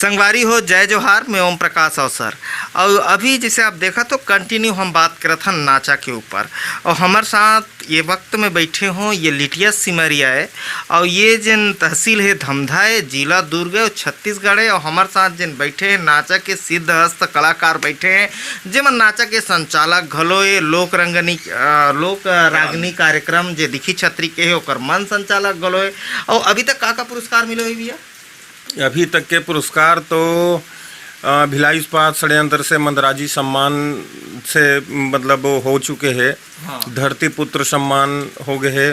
संगवारी हो जय जोहार। मैं ओम प्रकाश अवसर। और अभी जैसे आप देखा तो कंटिन्यू हम बात करत हन नाचा के ऊपर। और हमारे साथ ये वक्त में बैठे हों ये लिटिया सिमरिया है और ये जिन तहसील है धमधा है, जिला दुर्ग है और छत्तीसगढ़ है। और हमारे साथ जिन बैठे हैं नाचा के सिद्ध हस्त कलाकार बैठे हैं, जिमन नाचा के संचालक घलो ये लोक रागनी कार्यक्रम जे दिखी छत्री के है ओकर मन संचालक घलो है। और अभी तक का पुरस्कार मिलो है भैया? अभी तक के पुरस्कार तो भिलाई इस्पात षड्यंत्र से मंदराजी सम्मान से मतलब हो चुके हैं। हाँ। धरती पुत्र सम्मान हो गए हैं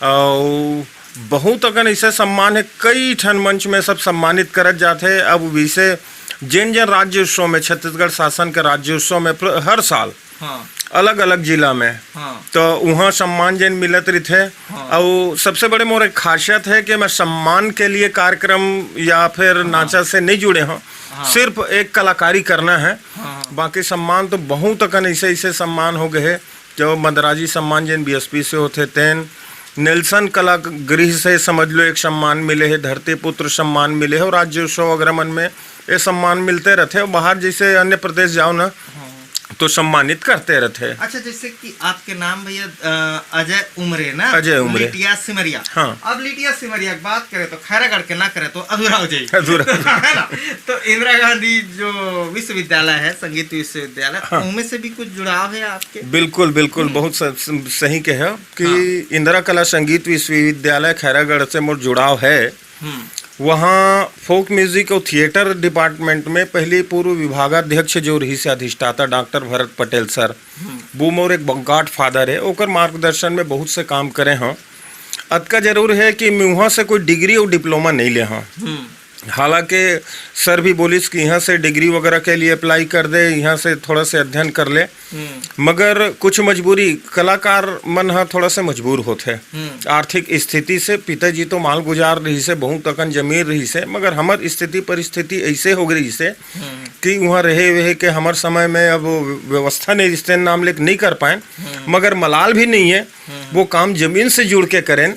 और बहुत अगन ऐसे सम्मान है। कई ठन मंच में सब सम्मानित करत जाते हैं। अब विषय जिन जिन राज्य उत्सव में छत्तीसगढ़ शासन के राज्य उत्सव में हर साल हाँ। अलग अलग जिला में हाँ। तो वहाँ सम्मान जिन मिलत रहते। हाँ। और सबसे बड़े मोर एक खासियत है कि मैं सम्मान के लिए कार्यक्रम या फिर नाचा से नहीं जुड़े हूँ। सिर्फ एक कलाकारी करना है। बाकी सम्मान तो बहुत अकन ऐसे ऐसे सम्मान हो गए। जो मंदराजी सम्मान जिन बीएसपी से होते तेन नेल्सन कला गृह से समझ लो एक सम्मान मिले है, धरती पुत्र सम्मान मिले है और राज्य उत्सव अग्रमन में ये सम्मान मिलते रहते। और बाहर जैसे अन्य प्रदेश जाओ ना तो सम्मानित करते रहते हैं। अच्छा, जैसे कि आपके नाम भैया अजय उमरे ना? अजय उमरे। लिटिया सिमरिया। हाँ। अब लिटिया सिमरिया की बात करें तो खैरागढ़ के ना करें तो अधूरा हो जाएगी। अधूरा है ना? तो इंदिरा गांधी जो विश्वविद्यालय है, संगीत विश्वविद्यालय, हाँ। उनमें से भी कुछ जुड़ाव है आपके? बिल्कुल बिल्कुल, बहुत सही कहे कि इंदिरा कला संगीत विश्वविद्यालय खैरागढ़ से मोर जुड़ाव है। वहाँ फोक म्यूजिक और थिएटर डिपार्टमेंट में पहले पूर्व विभागाध्यक्ष जो रही से अधिष्ठाता डॉक्टर भरत पटेल सर, वो मोर एक गॉड फादर है। ओकर मार्गदर्शन में बहुत से काम करे हैं। अतका जरूर है कि मैं वहाँ से कोई डिग्री और डिप्लोमा नहीं ले हाँ। हालांकि सर भी बोलिस कि यहाँ से डिग्री वगैरह के लिए अप्लाई कर दे, यहाँ से थोड़ा से अध्ययन कर ले। मगर कुछ मजबूरी कलाकार मन हा थोड़ा से मजबूर होते। आर्थिक स्थिति से पिताजी तो माल गुजार रही से, बहुत अकन जमीर रही से, मगर हमार स्थिति परिस्थिति ऐसे हो गई से कि वहाँ रहे वहे के हमार समय में अब व्यवस्था नहीं रिश्ते नाम लेके नहीं कर पाए। मगर मलाल भी नहीं है, वो काम जमीन से जुड़ के करें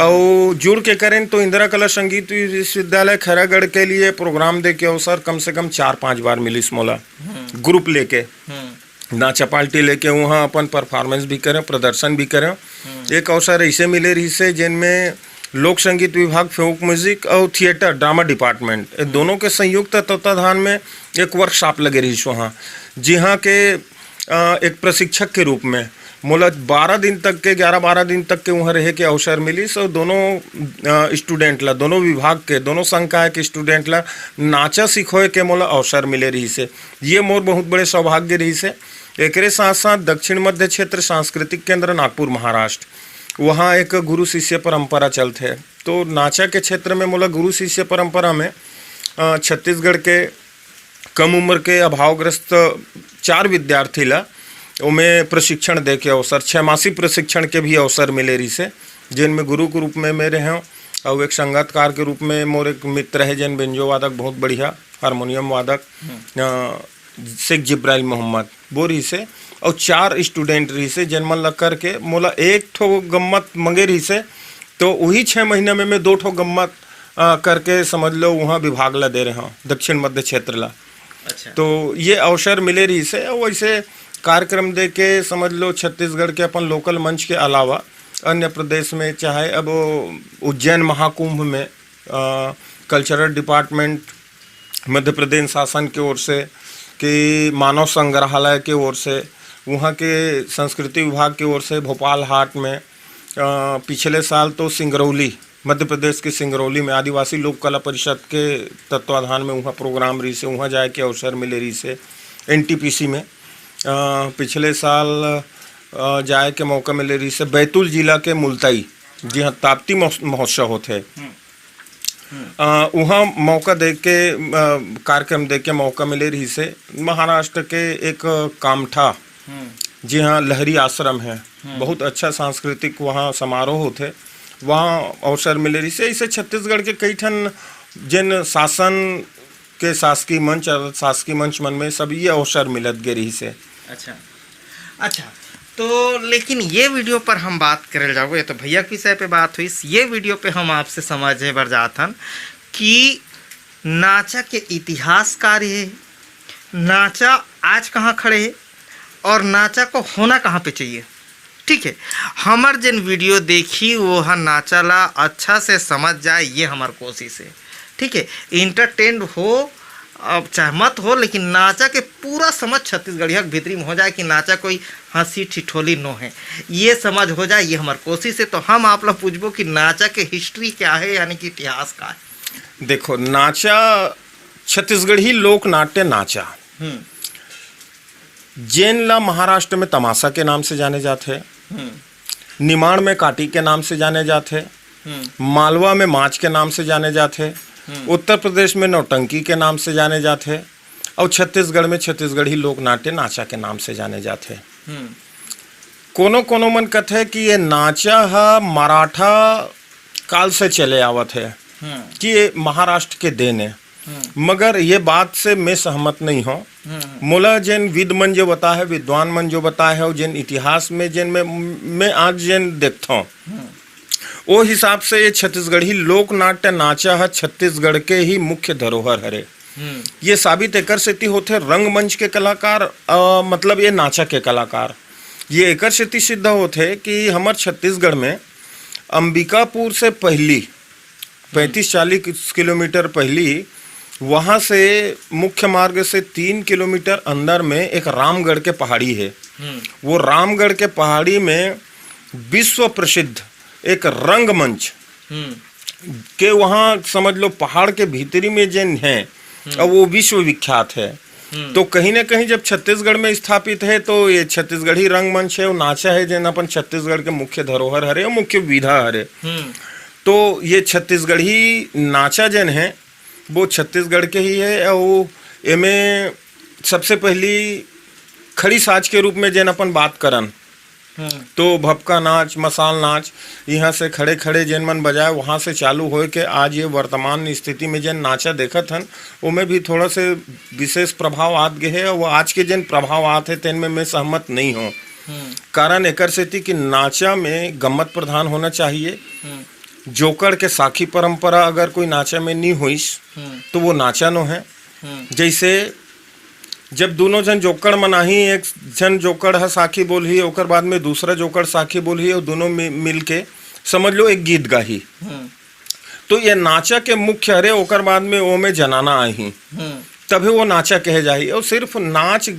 और जुड़ के करें। तो इंदिरा कला संगीत विश्वविद्यालय खैरागढ़ के लिए प्रोग्राम दे के अवसर कम से कम 4-5 बार मिली मोला। ग्रुप लेके नाचा पार्टी लेके वहाँ अपन परफॉर्मेंस भी करें, प्रदर्शन भी करें। एक अवसर ऐसे मिले रही से जिनमें लोक संगीत विभाग, फोक म्यूजिक और थिएटर ड्रामा डिपार्टमेंट दोनों के संयुक्त तत्वाधान में एक वर्कशॉप लगे रही वहाँ। जी हाँ के एक प्रशिक्षक के रूप में मोला 12 दिन तक के 11-12 दिन तक के वहाँ रहे के अवसर मिली। सो दोनों स्टूडेंट ला, दोनों विभाग के, दोनों संकाय के स्टूडेंट ला नाचा सिखोए के मोला अवसर मिले रही से। ये मोर बहुत बड़े सौभाग्य रही से। एक साथ साथ दक्षिण मध्य क्षेत्र सांस्कृतिक केंद्र नागपुर महाराष्ट्र, वहाँ एक गुरु शिष्य परंपरा चलते है। तो नाचा के क्षेत्र में मोला गुरु शिष्य परंपरा में छत्तीसगढ़ के कम उम्र के अभावग्रस्त 4 विद्यार्थी ला उमें प्रशिक्षण दे के अवसर, 6 मासिक प्रशिक्षण के भी अवसर मिले रही से, जिनमें गुरु के रूप में मेरे हैं और एक संगतकार के रूप में मोर एक मित्र है जिन बेंजो वादक बहुत बढ़िया हारमोनियम वादक शेख जिब्राइल मोहम्मद वो रही से, और 4 स्टूडेंट रही से जिन मन लग करके मोला एक ठो गम्मत मंगे रही से। तो वही 6 महीने में मैं 2 ठो गम्मत करके समझ लो वहाँ विभाग ला दे रहे हैं, दक्षिण मध्य क्षेत्र ला। अच्छा। तो ये अवसर मिले रही से। और वैसे कार्यक्रम दे के समझ लो छत्तीसगढ़ के अपन लोकल मंच के अलावा अन्य प्रदेश में, चाहे अब उज्जैन महाकुंभ में कल्चरल डिपार्टमेंट मध्य प्रदेश शासन की ओर से, कि मानव संग्रहालय की ओर से, वहाँ के संस्कृति विभाग की ओर से भोपाल हाट में पिछले साल तो सिंगरौली, मध्य प्रदेश के सिंगरौली में आदिवासी लोक कला परिषद के तत्वाधान में वहाँ प्रोग्राम रही से, वहाँ जाए के अवसर मिले रही से। एनटीपीसी में पिछले साल जाए के मौका मिले रही से। बैतूल जिला के मुलताई, जी हाँ, ताप्ती महोत्सव होते, वहाँ मौका दे के कार्यक्रम दे के मौका मिले रही से। महाराष्ट्र के एक कामठा, जी हाँ, लहरी आश्रम है, बहुत अच्छा सांस्कृतिक वहाँ समारोह होते, वहाँ अवसर मिले रही से। इसे छत्तीसगढ़ के कई ठन जिन शासन के शासकीय मंच मन में सब ये अवसर मिलत गे रही से। अच्छा, तो लेकिन ये वीडियो पर हम बात करे जाओगे, तो भैया के विषय पे बात हुई, ये वीडियो पे हम आपसे समझे बर जात हन कि नाचा के इतिहासकार है, नाचा आज कहाँ खड़े है और नाचा को होना कहाँ पे चाहिए। ठीक है, हमार जिन वीडियो देखी वो नाचा ला अच्छा से समझ जाए, ये हमार कोशिश है। ठीक है, इंटरटेन हो अब चाहे मत हो, लेकिन नाचा के पूरा समझ छत्तीसगढ़िया के भीतरी में हो जाए कि नाचा कोई हंसी ठिठोली नो है, ये समझ हो जाए, ये हमार कोशिश है। तो हम आप लोग पूछबो कि नाचा के हिस्ट्री क्या है, यानी कि इतिहास का है। देखो, नाचा छत्तीसगढ़ी लोक नाट्य नाचा जेन ला महाराष्ट्र में तमाशा के नाम से जाने जाते हैं, निमाड़ में काटी के नाम से जाने जाते हैं, मालवा में माच के नाम से जाने जाते हैं, उत्तर प्रदेश में नौटंकी के नाम से जाने जाते हैं, और छत्तीसगढ़ में छत्तीसगढ़ी लोक नाट्य नाचा के नाम से जाने जाते हैं। कोनो कोनो मन कहते हैं कि ये नाचा है मराठा काल से चले आवत है, कि ये महाराष्ट्र के देन है, मगर ये बात से मैं सहमत नहीं हूँ। मोला जिन विद मन जो बता है, विद्वान मन जो बता है, और जिन इतिहास में जिन मैं आज जिन देखता हूँ वो हिसाब से ये छत्तीसगढ़ी लोक नाट्य नाचा है छत्तीसगढ़ के ही मुख्य धरोहर हरे। ये साबित एकर सेती होते रंगमंच के कलाकार, मतलब ये नाचा के कलाकार। ये एकर सेती सिद्ध होते कि हमार छत्तीसगढ़ में अंबिकापुर से पहली 35-40 किलोमीटर पहली, वहाँ से मुख्य मार्ग से 3 किलोमीटर अंदर में एक रामगढ़ के पहाड़ी है। वो रामगढ़ के पहाड़ी में विश्व प्रसिद्ध एक रंगमंच के, वहाँ समझ लो पहाड़ के भीतरी में जिन है, और वो विश्व विख्यात है। तो कहीं ना कहीं जब छत्तीसगढ़ में स्थापित है तो ये छत्तीसगढ़ी रंगमंच है, वो नाचा है जिन अपन छत्तीसगढ़ के मुख्य धरोहर हरे और मुख्य विधा हरे। तो ये छत्तीसगढ़ी नाचा जन है वो छत्तीसगढ़ के ही है, और इनमें सबसे पहली खड़ी साज के रूप में जन अपन बात करन तो भपका नाच, मसाल नाच, यहाँ से खड़े खड़े जिन मन बजाए वहाँ से चालू हो के आज ये वर्तमान स्थिति में जिन नाचा देखत हन उनमें भी थोड़ा से विशेष प्रभाव आत गए है, और वो आज के जिन प्रभाव आते हैं तेन में मैं सहमत नहीं हूँ। कारण एकर से थी कि नाचा में गम्मत प्रधान होना चाहिए। जोकड़ के साखी परंपरा अगर कोई नाचा में नहीं हुई तो वो नाचा नो है। जैसे जब दोनों जन जोकड़ मनाही, एक जन जोकड़ है साखी बोलही, ओकर बाद में दूसरा जोकड़ साखी बोलही, और दोनों मिल के समझ लो एक गीत गाही, तो ये नाचा के मुख्य हरे। ओकर बाद में वो में जनाना आई, तभी वो नाचा कहे जाही। और सिर्फ नाच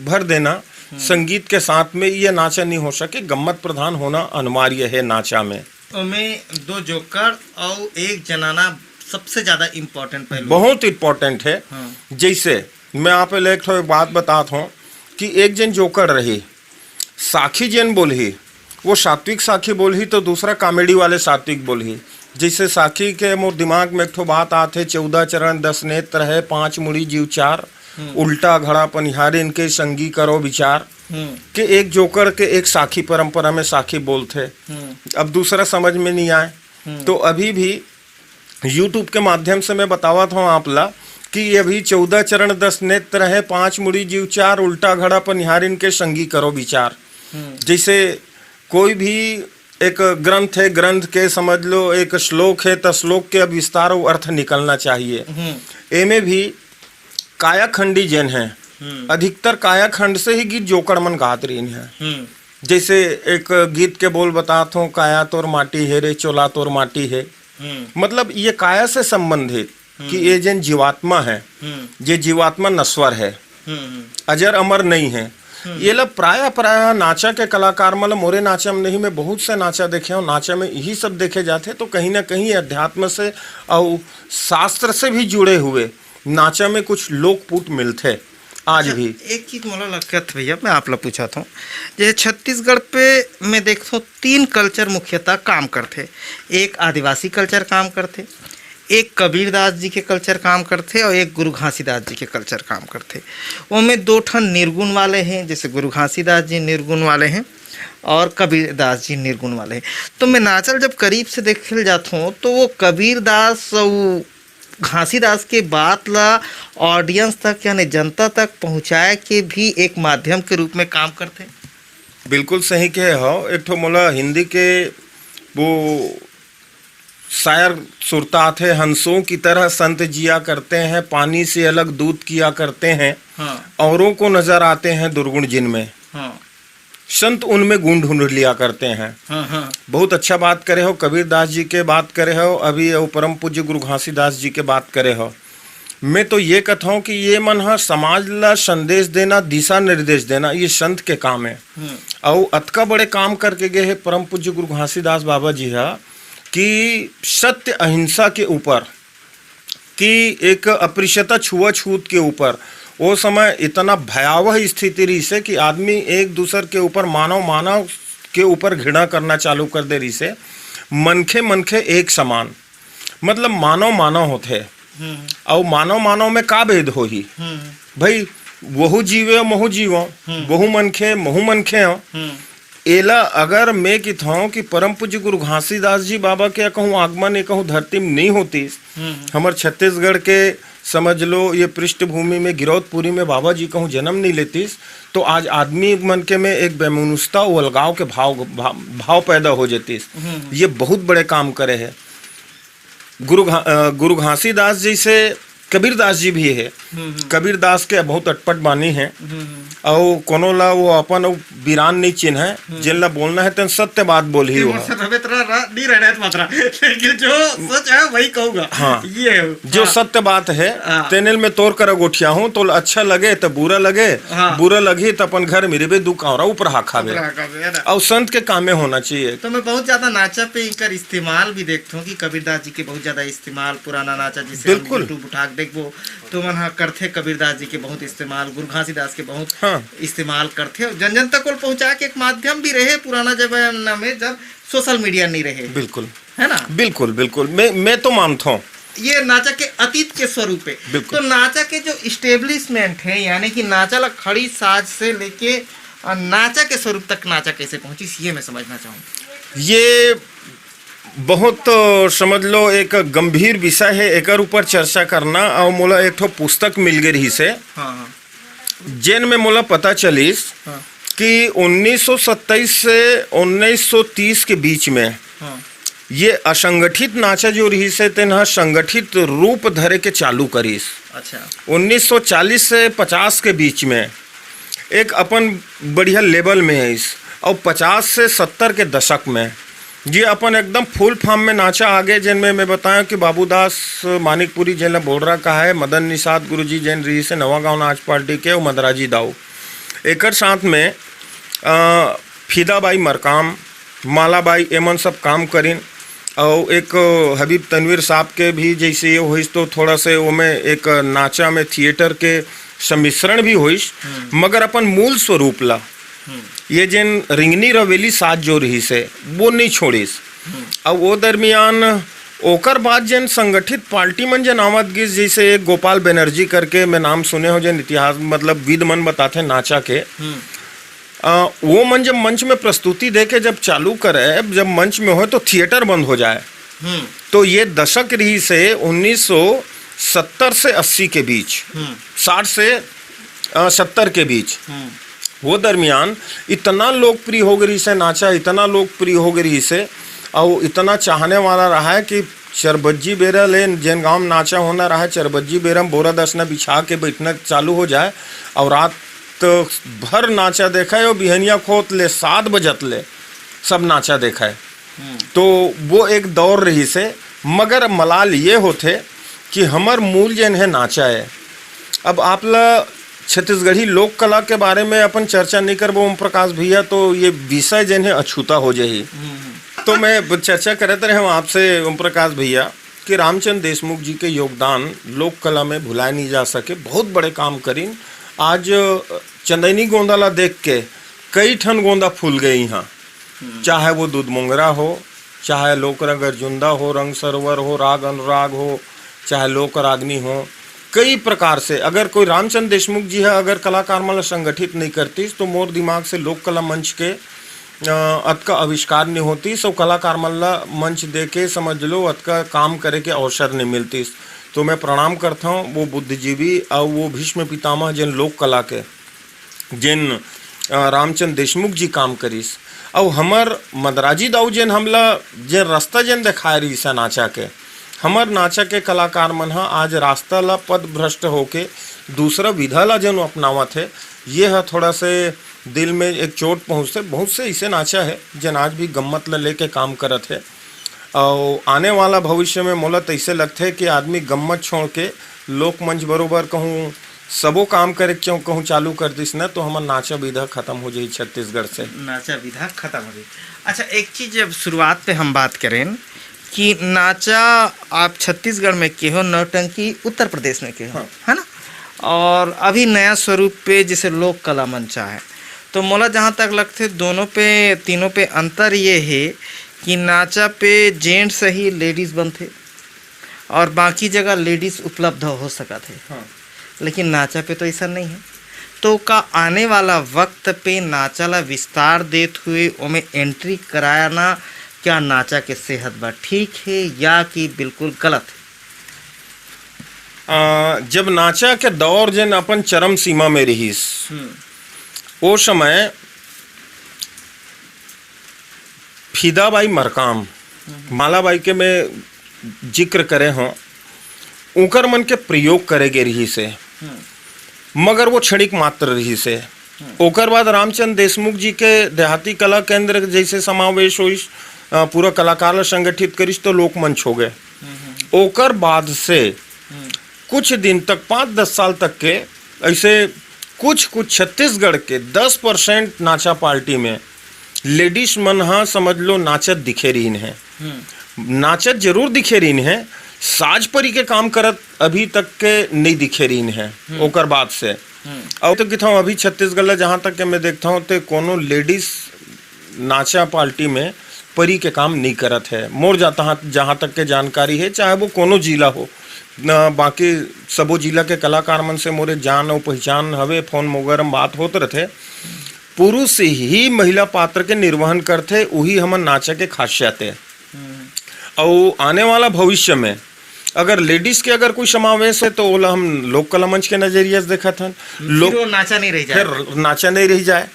भर देना संगीत के साथ में ये नाचा नहीं हो सके, गम्मत प्रधान होना अनिवार्य है नाचा में। में 2 जोकर और 1 जनाना सबसे ज्यादा इम्पोर्टेंट पहलू, बहुत इम्पोर्टेंट है। जैसे मैं आप एक थोड़ी बात बताता हूँ कि एक जन जोकर रही, साखी जन बोलही, वो सात्विक साखी बोलही, तो दूसरा कॉमेडी वाले सात्विक बोलही। जैसे साखी के मोर दिमाग में एक ठो बात आते, 14 चरण 10 नेत्र है, 5 मुड़ी जीव 4, उल्टा घड़ा पनिहारे इनके संगी करो विचार। कि एक जोकर के एक साखी परंपरा में साखी बोलते, अब दूसरा समझ में नहीं आए तो अभी भी YouTube के माध्यम से मैं बतावत हूँ आप ला कि अभी 14 चरण 10 नेत्र है, 5 मुड़ी जीव 4, उल्टा घड़ा पर निहारिन के संगी करो विचार। जैसे कोई भी एक ग्रंथ है, ग्रंथ के समझ लो एक श्लोक है, तो श्लोक के अब विस्तार और अर्थ निकलना चाहिए। एमे भी कायाखंडी जन है, अधिकतर कायाखंड से ही गीत जोकड़ मन गात रही है। जैसे एक गीत के बोल बताता हूँ, काया तोर माटी है रे चोला तोर माटी है। मतलब ये काया से संबंधित कि ये जन जीवात्मा है, ये जीवात्मा नश्वर है, अजर अमर नहीं है। ये लोग प्राय नाचा के कलाकार, मतलब मोरे नाचा में नहीं, मैं बहुत से नाचा देखे और नाचा में यही सब देखे जाते। तो कहीं ना कहीं अध्यात्म से और शास्त्र से भी जुड़े हुए नाचा में कुछ लोकपुट मिलते आज भी। एक चीज मोला लगत भैया, मैं आप लोग पूछा था, जैसे छत्तीसगढ़ पे मैं देखता हूँ 3 कल्चर मुख्यतः काम करते। एक आदिवासी कल्चर काम करते, एक कबीरदास जी के कल्चर काम करते, और एक गुरु घासीदास जी के कल्चर काम करते। उनमें 2 ठन निर्गुण वाले हैं, जैसे गुरु घासीदास जी निर्गुण वाले हैं और कबीरदास जी निर्गुण वाले हैं। तो मैं नाचल जब करीब से देखे जाता हूँ तो वो कबीरदास और घासीदास के बात ला ऑडियंस तक यानी जनता तक पहुँचाए के भी एक माध्यम के रूप में काम करते। बिल्कुल सही कहे हो। एक ठो मोला हिंदी के वो शायर सुरता थे, हंसों की तरह संत जिया करते हैं, पानी से अलग दूध किया करते हैं, औरों को नजर आते हैं दुर्गुण जिनमें, संत उनमें गुण ढूंढ लिया करते हैं। बहुत अच्छा बात करे हो, कबीरदास जी के बात करे हो, अभी वो परम पूज्य गुरु घासीदास जी के बात करे हो। मैं तो ये कहता हूँ कि ये मन है समाज ला संदेश देना, दिशा निर्देश देना, ये संत के काम है। और अतका बड़े काम करके गए हैं परम पूज्य गुरु घासीदास बाबा जी है कि सत्य अहिंसा के ऊपर, कि एक अपरिशता छुआछूत के ऊपर वो समय इतना भयावह स्थिति रही से कि आदमी एक दूसरे के ऊपर, मानव के ऊपर घृणा करना चालू कर दे रही से। मनखे एक समान, मतलब मानव होते, और मानव में का भेद हो ही भाई, वहु जीवे महु जीवो, बहु मनखे महु मनखे हो। एला अगर मैं कहता हूँ कि परम पूज्य गुरु घासीदास जी बाबा के कहूँ आगमन ये कहूँ धरती में नहीं होती, हमारे छत्तीसगढ़ के समझ लो ये पृष्ठभूमि में गिरौदपुरी में बाबा जी कहूँ जन्म नहीं लेतीस, तो आज आदमी मन के में एक बेमुनुस्ता अलगाव के भाव पैदा हो जातीस। ये बहुत बड़े काम करे है गुरु घासीदास जी से। कबीरदास जी भी है, कबीरदास के बहुत अटपट बानी है, और कोनो ला वो अपन वीरान नहीं चिन्ह है, जिन ला बोलना है तो सत्य बात बोल ही हुआ, लेकिन जो सच है वही कहूँगा। हाँ, ये जो सत्य बात है तेनेल में तोड़ कर गोठिया हूँ, तो अच्छा लगे तो बुरा लगे, बुरा लगे तो अपन घर मेरे भी दुख और ऊपर हाखा में, और संत के काम में होना चाहिए। तो मैं बहुत ज्यादा नाचा पे इनका इस्तेमाल भी देखता हूँ कि कबीरदास जी के बहुत ज्यादा इस्तेमाल, पुराना नाचा जिसे बिल्कुल उठा देखो तो मन करते, कबीरदास जी के बहुत इस्तेमाल, गुरु घासीदास के बहुत इस्तेमाल करते, जन जन तक को पहुंचा के एक माध्यम भी रहे पुराना जमाना में जब सोशल मीडिया नहीं रहे। बिल्कुल है ना, बिल्कुल बिल्कुल, मैं तो मानता हूँ ये नाचा के अतीत के स्वरूप है। तो नाचा के जो इस्टेब्लिशमेंट है, यानी कि नाचा ला खड़ी साज से लेके नाचा के स्वरूप तक नाचा कैसे पहुंची, ये मैं समझना चाहूँ। ये बहुत समझ लो एक गंभीर विषय है, एक ऊपर चर्चा करना। और मोला एक ठो पुस्तक मिल गई रही से, जेन में मोला पता चलीस कि 1927 से 1930 के बीच में ये असंगठित नाचा जो रही से तेन संगठित रूप धरे के चालू करीस। अच्छा। 1940 से 50 के बीच में एक अपन बढ़िया लेवल में है इस, और 50 से 70 के दशक में ये अपन एकदम फुल फॉर्म में नाचा आगे, जिनमें मैं बताया कि बाबूदास मानिकपुरी जिन बोल का है, मदन निषाद गुरु जी जैन रही से नवा गाँव नाच पार्टी के, और मदराजी दाऊ एक साथ में फिदाबाई मरकाम, मालाबाई एमन सब काम करीन। और एक हबीब तनवीर साहब के भी जैसे ये होइस, तो थोड़ा से वो में एक नाचा में थिएटर के सम्मिश्रण भी होइस, मगर अपन मूल स्वरूप ला ये जिन रिंगनी रवेली साथ जो रही से वो नहीं छोड़ीस। और वो दरमियान ओकर बाद जन संगठित पार्टी मन जन आवत गिस, जैसे एक गोपाल बनर्जी करके मैं नाम सुने हो, जन इतिहास मतलब विद मन बताते नाचा के, वो मन जब मंच में प्रस्तुति दे के जब चालू करे, जब मंच में हो तो थिएटर बंद हो जाए। तो ये दशक रही से 1970 से 80 के बीच, 60 से 70 के बीच, वो दरमियान इतना लोकप्रिय हो गई से नाचा, इतना लोकप्रिय हो गई से, और इतना चाहने वाला रहा है कि चरबज्जी बेरा ले जैन गाँव में नाचा होना रहा है, चरबज्जी बेरा में बोरा दसना बिछा के बैठना चालू हो जाए, और रात तो भर नाचा देखा है, और बिहनिया खोत ले 7 बजत ले सब नाचा देखा है। तो वो एक दौर रही से, मगर मलाल ये होते कि हमार मूल जन है नाचा है। अब आप ला छत्तीसगढ़ी लोक कला के बारे में अपन चर्चा नहीं करबो ओम प्रकाश भैया, तो ये विषय जन है अछूता हो जाही। तो मैं चर्चा करते रहे आपसे ओम प्रकाश भैया कि रामचंद्र देशमुख जी के योगदान लोक कला में भुलाए नहीं जा सके, बहुत बड़े काम करीन। आज चंदैनी गोंदा ला देख के कई ठन गोंदा फूल गए यहाँ, चाहे वो दूध मोंगरा हो, चाहे लोक रंग अर्जुंदा हो, रंग सरोवर हो, राग अनुराग हो, चाहे लोक रागनी हो, कई प्रकार से। अगर कोई रामचंद्र देशमुख जी है अगर कलाकार मला संगठित नहीं करती, तो मोर दिमाग से लोक कला मंच के अत का आविष्कार नहीं होती, सो कलाकार मला मंच दे के समझ लो अत का काम करे के अवसर नहीं मिलती। तो मैं प्रणाम करता हूँ वो बुद्धिजीवी और वो भीष्म पितामह जिन लोक कला के, जिन रामचंद्र देशमुख जी काम करिस। और हमर मदराजी दाऊ जेन हमला जे रास्ता जेन दिखाए रही सा नाचा के, हमर नाचा के कलाकार मन ह आज रास्ता ला पद भ्रष्ट होके दूसरा विधा ला जन अपनावत है। ये है थोड़ा से दिल में एक चोट पहुँचते। बहुत से ऐसे नाचा है जन आज भी गम्मत ला लेके काम करत है। और आने वाला भविष्य में मोला तो ऐसे लगता है कि आदमी गम्मत छोड़ के लोक मंच बरोबर कहूँ सबो काम करे क्यों कहूँ चालू कर दिस न, तो हमार नाचा विधा खत्म हो जाए छत्तीसगढ़ से। नाचा विधा खत्म हो गई। अच्छा, एक चीज़ जब शुरुआत पे हम बात करें कि नाचा आप छत्तीसगढ़ में के हो, नौटंकी उत्तर प्रदेश में के हो, हाँ। है ना, और अभी नया स्वरूप पे जैसे लोक कला मंचा है, तो मोला जहाँ तक लगते दोनों पे तीनों पे अंतर ये है कि नाचा पे जेंट्स ही लेडीज़ बनते और बाकी जगह लेडीज़ उपलब्ध हो सका थे। हाँ। लेकिन नाचा पे तो ऐसा नहीं है। तो का आने वाला वक्त पे नाचा ला विस्तार देते हुए उमें एंट्री कराना क्या नाचा के सेहत बा ठीक है या कि बिल्कुल गलत है? जब नाचा के दौर जन अपन चरम सीमा में रहीस, वो समय फीदाबाई मरकाम, मालाबाई के मैं जिक्र करे हों, उकर मन के प्रयोग करे गे रही से, मगर वो क्षणिक मात्र रही से। ओकर बाद रामचंद्र देशमुख जी के देहाती कला केंद्र जैसे समावेश होइस, पूरा कलाकार ला संगठित करिस तो लोकमंच हो गए। ओकर बाद से कुछ दिन तक 5-10 साल तक के ऐसे कुछ छत्तीसगढ़ के 10% नाचा पार्टी में लेडीज मन हाँ समझ लो नाचत दिखे रही है। नाचत जरूर दिखे रही है, साज परी के काम करत अभी तक के नहीं दिखे रही है। ओकर बाद से और तो कहता हूँ अभी छत्तीसगढ़ जहाँ तक के मैं देखता हूँ तो कोनो लेडीज नाचा पार्टी में परी के काम नहीं करत है। मोर जाता जहाँ तक के जानकारी है, चाहे वो कोनो जिला हो न, बाकी सबो जिला के कलाकार मन से मोरे जान और पहचान हवे, फोन वगैरह में बात होते रहते। पुरुष ही महिला पात्र के निर्वहन करते, वही हमन नाचा के खासियत है। और आने वाला भविष्य में अगर लेडीज के अगर कोई समावेश है तो ओला हम लोक कला मंच के नजरिए से देखा था, लोक नाचा नहीं रह जाए, फिर नाचा नहीं रह जाए।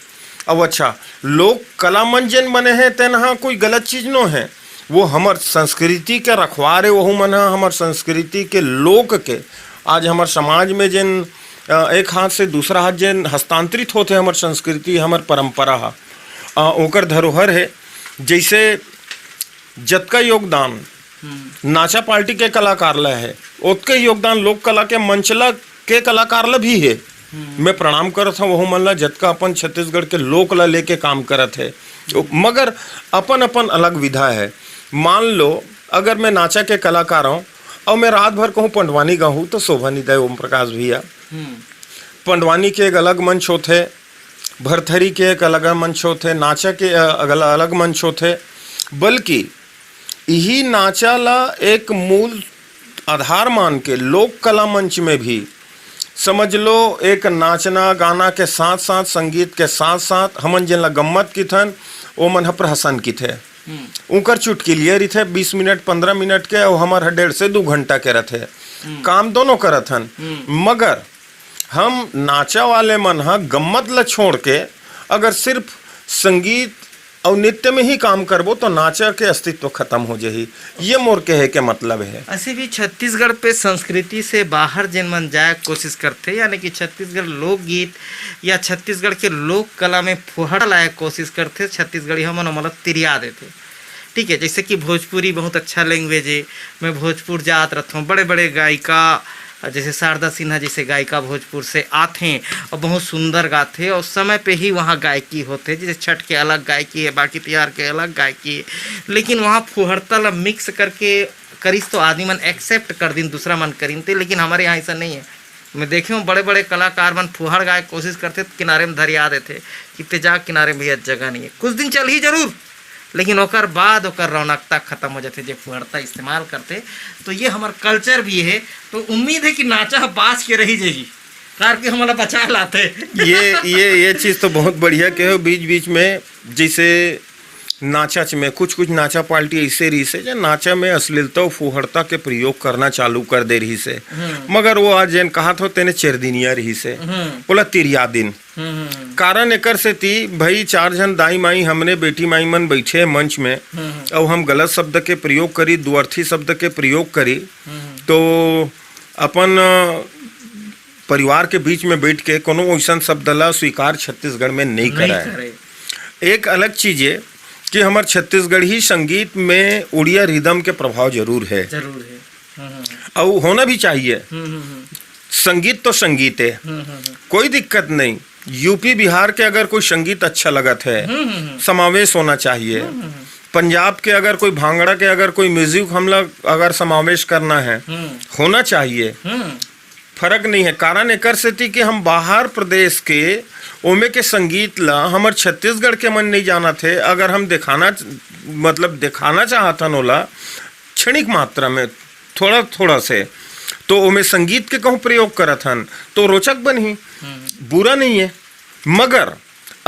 अब अच्छा लोक कला मंच जन बने हैं तेन हाँ कोई गलत चीज नो है, वो हमार संस्कृति के रखवारे वह मन हमार संस्कृति के लोक के आज हमार समाज में जिन एक हाथ से दूसरा हाथ जिन हस्तांतरित होते हमार संस्कृति हमार परंपरा ओकर धरोहर है। जैसे जतका योगदान नाचा पार्टी के कलाकार ला है, उतका योगदान लोक कला के मंचला के कलाकार ला भी है। मैं प्रणाम करत हूँ वह मन ला जतका अपन छत्तीसगढ़ के लोक ला लेके काम करत है, मगर अपन अपन अलग विधा है। मान लो अगर मैं नाचा के कलाकार हूँ और मैं रात भर कहूँ पंडवानी गाऊँ तो शोभा निदय ओम प्रकाश भैया, पंडवानी के एक अलग मंच होते, भरथरी के एक अलग मंच होते, नाचा के अलग मंच होते। बल्कि यही नाचा ला एक मूल आधार मान के लोक कला मंच में भी समझ लो एक नाचना गाना के साथ साथ संगीत के साथ साथ हमन जिन ला गम्मत की थन वो मन प्रहसन की थे। उनकर चुटकिलिया रही थे 20 मिनट 15 मिनट के और हमार 1.5 से 2 घंटा के रहते काम दोनों करत हन। मगर हम नाचा वाले मन हा गम्मत ला छोड़ के अगर सिर्फ संगीत और नृत्य में ही काम करबो तो नाचा के अस्तित्व खत्म हो जाही। ये मोर कहे के मतलब है। ऐसे भी छत्तीसगढ़ पे संस्कृति से बाहर जिन मन जाए कोशिश करते, यानी कि छत्तीसगढ़ लोकगीत या छत्तीसगढ़ के लोक कला में फुहड़ लाए कोशिश करते, छत्तीसगढ़ी हमन मतलब तिरिया देते। ठीक है, जैसे कि भोजपुरी बहुत अच्छा लैंग्वेज है, मैं भोजपुर जात रहता हूँ, बड़े बड़े गायिका जैसे शारदा सिन्हा जैसे गायिका भोजपुर से आते हैं और बहुत सुंदर गाते हैं और समय पे ही वहाँ गायकी होते हैं। जैसे छठ के अलग गायकी है, बाकी त्योहार के अलग गायकी है, लेकिन वहाँ फुहड़ता मिक्स करके करीस तो आदमी मन एक्सेप्ट कर दिन, दूसरा मन करीनते। लेकिन हमारे यहाँ ऐसा नहीं है। मैं देखे हूँ बड़े बड़े कलाकार मन फुहड़ गाय कोशिश करते, किनारे में धरिया देते कि तेजा किनारे भैया जगह नहीं है, कुछ दिन चल ही जरूर, लेकिन ओकर बाद ओकर रौनकता खत्म हो जाते जब फुहड़ता इस्तेमाल करते। तो ये हमार कल्चर भी है, तो उम्मीद है कि नाचा बास के रही जाएगी, कार के हमारा बचा लाते। ये चीज़ तो बहुत बढ़िया के हो। बीच बीच में जैसे नाचा में कुछ कुछ नाचा पार्टी ऐसे रही से जो नाचा में अश्लीलता और फुहड़ता के प्रयोग करना चालू कर दे रही से, मगर वो आज जैन कहा था तेने चेरदिनिया रही से बोला तिरिया दिन कारण एकर से थी भाई 4 जन दाई माई हमने बेटी माई मन बैठे मंच में और हम गलत शब्द के प्रयोग करी, दुअर्थी शब्द के प्रयोग करी, तो अपन परिवार के बीच में बैठ के कोनो ऐसा शब्द ला स्वीकार छत्तीसगढ़ में नहीं करा है। एक अलग चीज है कि हमारे छत्तीसगढ़ ही संगीत में उड़िया रिदम के प्रभाव जरूर है और होना भी चाहिए। संगीत तो संगीत है, कोई दिक्कत नहीं। यूपी बिहार के अगर कोई संगीत अच्छा लगत है समावेश होना चाहिए। पंजाब के अगर कोई भांगड़ा के अगर कोई म्यूजिक हम लोग अगर समावेश करना है होना चाहिए, फर्क नहीं है। कारण एकर से थी कि हम बाहर प्रदेश के ओमे के संगीत ला हमार छत्तीसगढ़ के मन नहीं जाना थे, अगर हम दिखाना चाहतन ओला क्षणिक मात्रा में थोड़ा थोड़ा से, तो ओमे संगीत के कहूँ प्रयोग करत हन तो रोचक बनी, बुरा नहीं है। मगर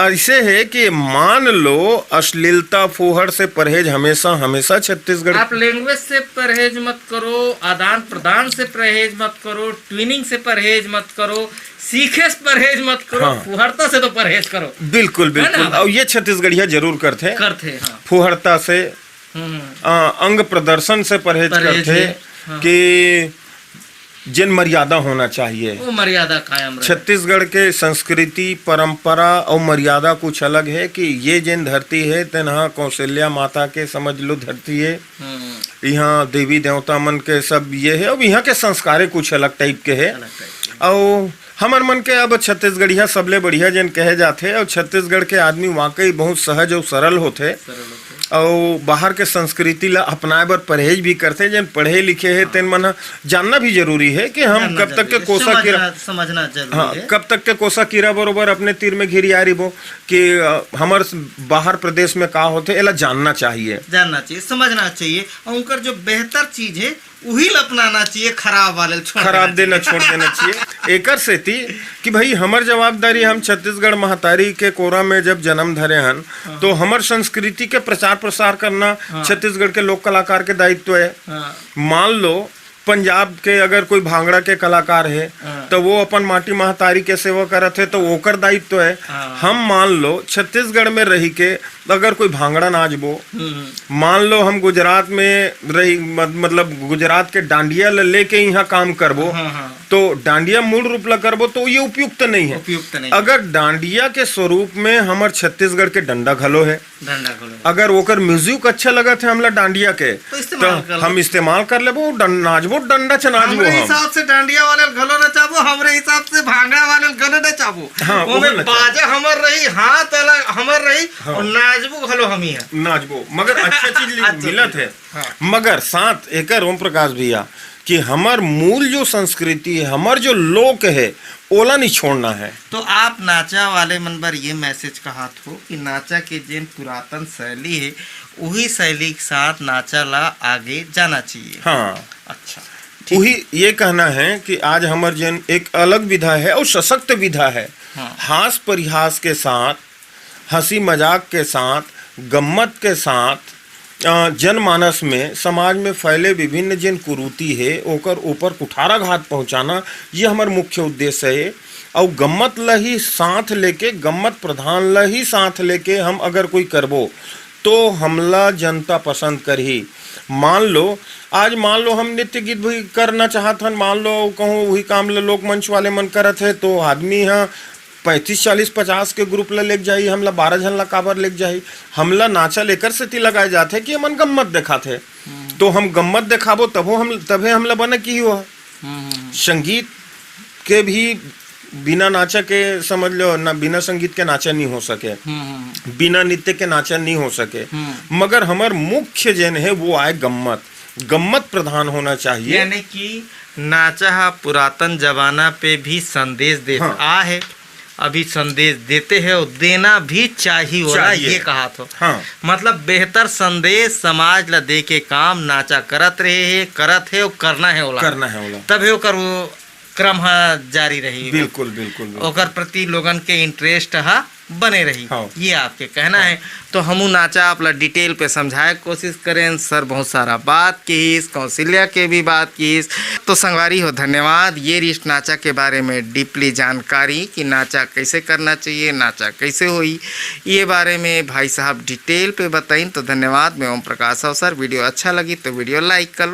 ऐसे है कि मान लो अश्लीलता फुहड़ से परहेज हमेशा हमेशा छत्तीसगढ़। आप लैंग्वेज से परहेज मत करो, आदान प्रदान से परहेज मत करो, ट्विनिंग से परहेज मत करो, सीखे से परहेज मत करो, हाँ। फुहड़ता से तो परहेज करो। बिल्कुल बिल्कुल, और ये छत्तीसगढ़िया जरूर करते हाँ। फुहड़ता से अंग प्रदर्शन से परहेज करते हाँ। कि जिन मर्यादा होना चाहिए, वो मर्यादा कायम रहे। छत्तीसगढ़ के संस्कृति परंपरा और मर्यादा कुछ अलग है कि ये जिन धरती है तेनहा कौशल्या माता के समझ लो धरती है, यहाँ देवी देवता मन के सब ये है, और यहाँ के संस्कारे कुछ अलग टाइप के है। और हमार मन के अब छत्तीसगढ़िया सबले बढ़िया जिन कहे जाते, और छत्तीसगढ़ के आदमी वाकई बहुत सहज और सरल होते और बाहर के संस्कृति ला अपनाए बर परहेज भी करते। जन पढ़े लिखे है तेन मन जानना भी जरूरी है कि हम कब तक के कोसा कीड़ा समझना जरूरी हाँ है। कब तक के कोसा कीड़ा बरोबर अपने तीर में घिरी आ रही वो कि हमार बाहर प्रदेश में का होते एला जानना चाहिए, समझना चाहिए, और उनकर जो बेहतर चीज है वही अपनाना चाहिए, खराब वाले खराब देना छोड़ देना चाहिए। एकर से थी कि भाई हमार जवाबदारी, हम छत्तीसगढ़ महतारी के कोरा में जब जन्म धरे हन तो हमार संस्कृति के प्रचार प्रसार करना छत्तीसगढ़ के लोक कलाकार के दायित्व है। मान लो पंजाब के अगर कोई भांगड़ा के कलाकार है तो वो अपन माटी महतारी के सेवा करत है तो ओकर दायित्व है। हम मान लो छत्तीसगढ़ में रही के अगर कोई भांगड़ा नाचबो, मान लो हम गुजरात में रही मतलब गुजरात के डांडिया लेके यहाँ काम करबो, तो डांडिया मूल रूप ला करबो तो ये उपयुक्त नहीं है। अगर डांडिया के स्वरूप में हमार छत्तीसगढ़ के डंडा घलो है, अगर ओकर म्यूजिक अच्छा लगा थे हमला डांडिया के तो हम इस्तेमाल कर लेबो, नाचबो डंडा चनाचबो। हमरे हिसाब से डांडिया वाले घलो नचाबो, हमरे हिसाब से भांगड़ा वाले घलो नचाबो। हाँ, ओमे बाजा हमर रही, हाथ अलग हमर रही, और नाचबो घलो हम ही है नाचबो, मगर अच्छा चीज मिलत है। मगर साथ एकर ओम प्रकाश भैया कि हमार मूल जो संस्कृति है, हमार जो लोक है ओला नहीं छोड़ना है। तो आप नाचा वाले मन पर ये मैसेज कहा हो कि नाचा के जिन पुरातन शैली है वही शैली के साथ नाचा ला आगे जाना चाहिए। हाँ अच्छा, वही ये कहना है कि आज हमार जन एक अलग विधा है और सशक्त विधा है। हास परिहास के साथ, हंसी मजाक के साथ, गम्मत के साथ जनमानस में समाज में फैले विभिन्न जिन कुरीति है ओकर ऊपर कुठाराघात पहुंचाना ये हमार मुख्य उद्देश्य है। और गम्मत ला ही साथ लेके, गम्मत प्रधान ला ही साथ लेके हम अगर कोई करबो तो हमला जनता पसंद करही। मान लो हम नृत्य गीत भी करना चाहत हन, मान लो कहूँ वही काम ला लोक मंच वाले मन करत है तो आदमी यहाँ 35, 40, 50 के ग्रुप ला लेके जाई, हमला 12 जन ला काबर लेके जाई। हमला नाचा लेकर से ती लगाए जाते कि हमन गम्मत देखा थे, तो हम गम्मत दिखाबो तभे हमला बना की हुआ। संगीत के भी बिना नाचा के समझ लो ना, बिना संगीत के नाचा नहीं हो सके, बिना नृत्य के नाचा नहीं हो सके। मगर हमार मुख्य जन है वो आए गम्मत प्रधान होना चाहिए। यानी कि नाचा पुरातन जमाना पे भी संदेश देता है, अभी संदेश देते हैं और देना भी चाहिए। ये कहा तो मतलब बेहतर संदेश समाज ला दे के काम नाचा करत है और करना है ओला तब ओकर वो क्रम जारी रही। बिल्कुल बिल्कुल, ओकर प्रति लोगन के इंटरेस्ट बने रही। हाँ। ये आपके कहना है। तो हमू नाचा अपना डिटेल पे समझाए कोशिश करें। सर बहुत सारा बात कीस, कौशल्या के भी बात कीस। तो संगवारी हो धन्यवाद ये रिस्ट नाचा के बारे में डीपली जानकारी कि नाचा कैसे करना चाहिए, नाचा कैसे हुई, ये बारे में भाई साहब डिटेल पे बताइन। तो धन्यवाद। मैं ओम प्रकाश अवसर। वीडियो अच्छा लगी तो वीडियो लाइक कर लो।